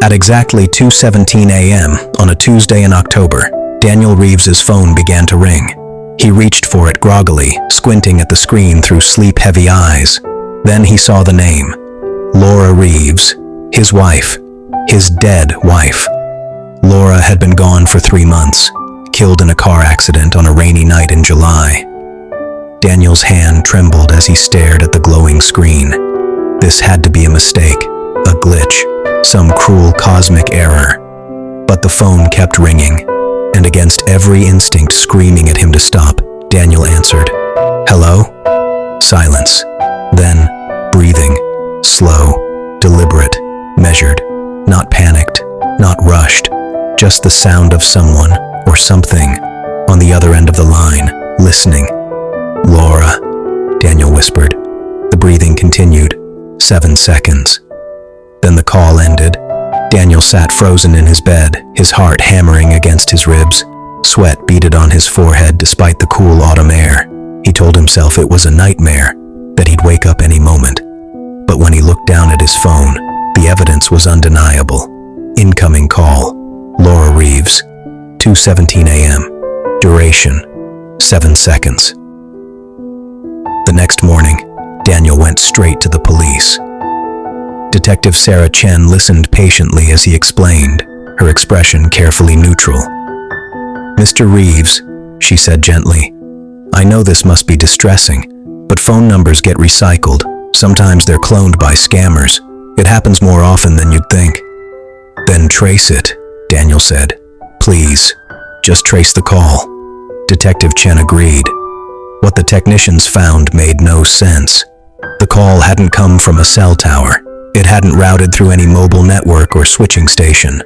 At exactly 2:17 a.m. on a Tuesday in October, Daniel Reeves's phone began to ring. He reached for it groggily, squinting at the screen through sleep-heavy eyes. Then he saw the name. Laura Reeves, his wife, his dead wife. Laura had been gone for 3 months, killed in a car accident on a rainy night in July. Daniel's hand trembled as he stared at the glowing screen. This had to be a mistake, a glitch, some cruel cosmic error. But the phone kept ringing, and against every instinct screaming at him to stop, Daniel answered. Hello? Silence. Then, breathing, slow, deliberate, measured, not panicked, not rushed, just the sound of someone or something on the other end of the line, listening. Laura, Daniel whispered. The breathing continued. 7 seconds. Then the call ended. Daniel sat frozen in his bed, his heart hammering against his ribs. Sweat beaded on his forehead despite the cool autumn air. He told himself it was a nightmare, that he'd wake up any moment. But when he looked down at his phone, the evidence was undeniable. Incoming call. Laura Reeves. 2:17 a.m. Duration. 7 seconds. The next morning, Daniel went straight to the police. Detective Sarah Chen listened patiently as he explained, her expression carefully neutral. Mr. Reeves, she said gently, I know this must be distressing, but phone numbers get recycled. Sometimes they're cloned by scammers. It happens more often than you'd think. Then trace it, Daniel said. Please, just trace the call. Detective Chen agreed. What the technicians found made no sense. The call hadn't come from a cell tower. It hadn't routed through any mobile network or switching station.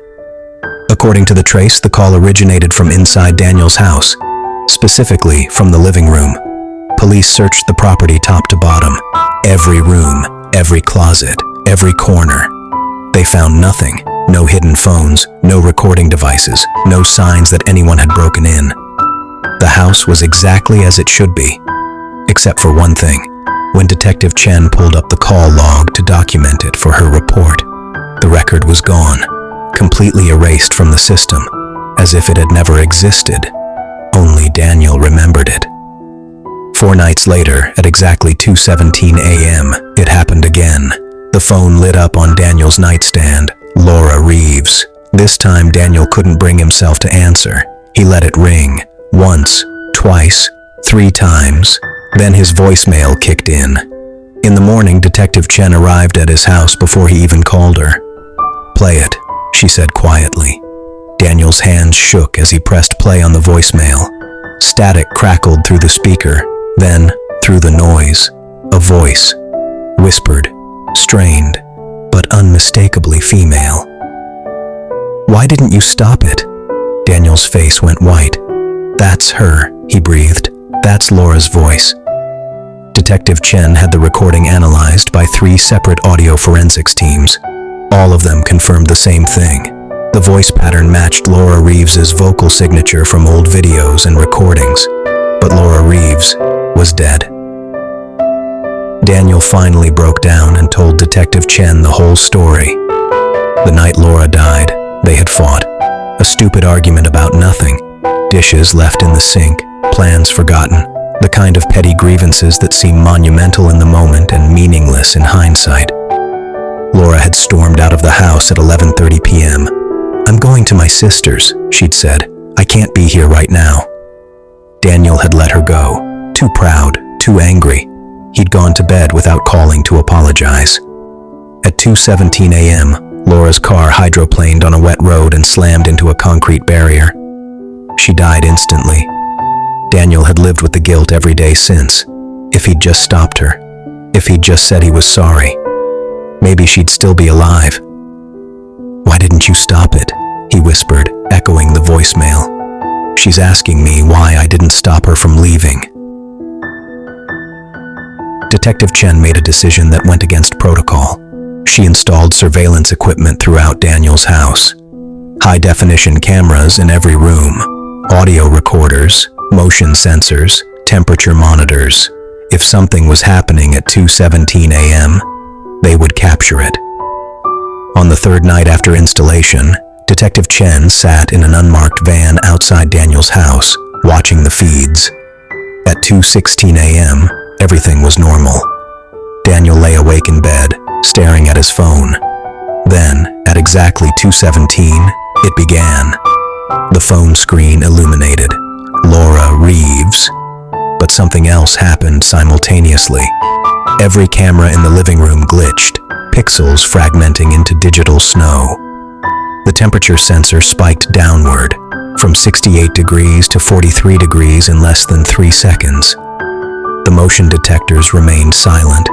According to the trace, the call originated from inside Daniel's house, specifically from the living room. Police searched the property top to bottom, every room, every closet, every corner. They found nothing, no hidden phones, no recording devices, no signs that anyone had broken in. The house was exactly as it should be, except for one thing. When Detective Chen pulled up the call log to document it for her report, the record was gone, completely erased from the system, as if it had never existed. Only Daniel remembered it. 4 nights later, at exactly 2:17 a.m., it happened again. The phone lit up on Daniel's nightstand. Laura Reeves. This time Daniel couldn't bring himself to answer. He let it ring. Once, twice, 3 times. Then his voicemail kicked in. In the morning, Detective Chen arrived at his house before he even called her. Play it, she said quietly. Daniel's hands shook as he pressed play on the voicemail. Static crackled through the speaker. Then, through the noise, a voice, whispered, strained, but unmistakably female. Why didn't you stop it? Daniel's face went white. That's her, he breathed. That's Laura's voice. Detective Chen had the recording analyzed by 3 separate audio forensics teams. All of them confirmed the same thing. The voice pattern matched Laura Reeves's vocal signature from old videos and recordings. But Laura Reeves was dead. Daniel finally broke down and told Detective Chen the whole story. The night Laura died, they had fought. A stupid argument about nothing. Dishes left in the sink, plans forgotten. The kind of petty grievances that seem monumental in the moment and meaningless in hindsight. Laura had stormed out of the house at 11:30 p.m. I'm going to my sister's, she'd said. I can't be here right now. Daniel had let her go, too proud, too angry. He'd gone to bed without calling to apologize. At 2:17 a.m., Laura's car hydroplaned on a wet road and slammed into a concrete barrier. She died instantly. Daniel had lived with the guilt every day since. If he'd just stopped her, if he'd just said he was sorry, maybe she'd still be alive. Why didn't you stop it? He whispered, echoing the voicemail. She's asking me why I didn't stop her from leaving. Detective Chen made a decision that went against protocol. She installed surveillance equipment throughout Daniel's house. High-definition cameras in every room, audio recorders, motion sensors, temperature monitors. If something was happening at 2:17 a.m., they would capture it. On the third night after installation, Detective Chen sat in an unmarked van outside Daniel's house, watching the feeds. At 2:16 a.m., everything was normal. Daniel lay awake in bed, staring at his phone. Then, at exactly 2:17, it began. The phone screen illuminated. Laura Reeves. But something else happened simultaneously. Every camera in the living room glitched, pixels fragmenting into digital snow. The temperature sensor spiked downward, from 68 degrees to 43 degrees in less than 3 seconds. The motion detectors remained silent.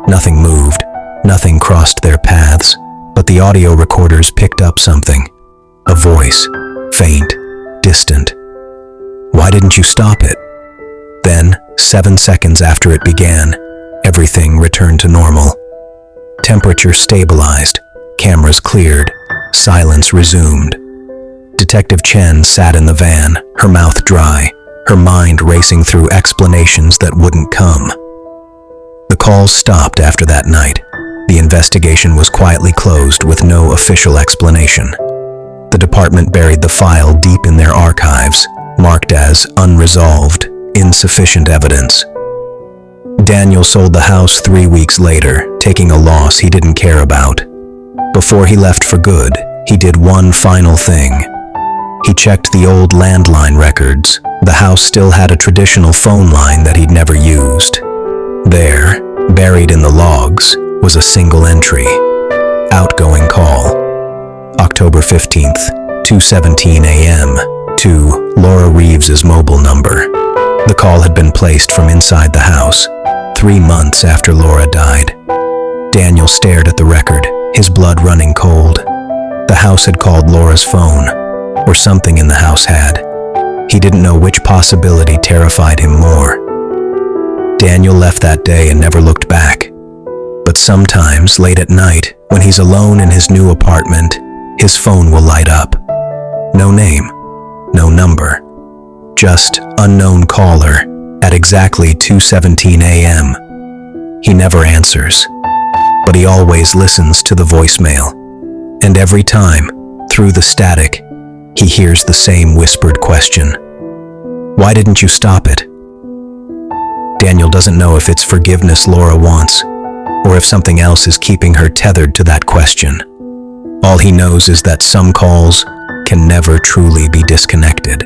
Nothing moved, nothing crossed their paths, but the audio recorders picked up something. A voice, faint, distant. Why didn't you stop it? Then, 7 seconds after it began, everything returned to normal. Temperature stabilized, cameras cleared, silence resumed. Detective Chen sat in the van, her mouth dry, her mind racing through explanations that wouldn't come. The calls stopped after that night. The investigation was quietly closed with no official explanation. The department buried the file deep in their archives, marked as unresolved, insufficient evidence. Daniel sold the house 3 weeks later, taking a loss he didn't care about. Before he left for good, he did one final thing. He checked the old landline records. The house still had a traditional phone line that he'd never used. There, buried in the logs, was a single entry. Outgoing call. October 15th, 2:17 a.m. to Laura Reeves's mobile number. The call had been placed from inside the house, 3 months after Laura died. Daniel stared at the record, his blood running cold. The house had called Laura's phone, or something in the house had. He didn't know which possibility terrified him more. Daniel left that day and never looked back. But sometimes, late at night, when he's alone in his new apartment, his phone will light up. No name, no number. Just unknown caller at exactly 2:17 a.m. He never answers, but he always listens to the voicemail. And every time, through the static, he hears the same whispered question. Why didn't you stop it? Daniel doesn't know if it's forgiveness Laura wants, or if something else is keeping her tethered to that question. All he knows is that some calls can never truly be disconnected.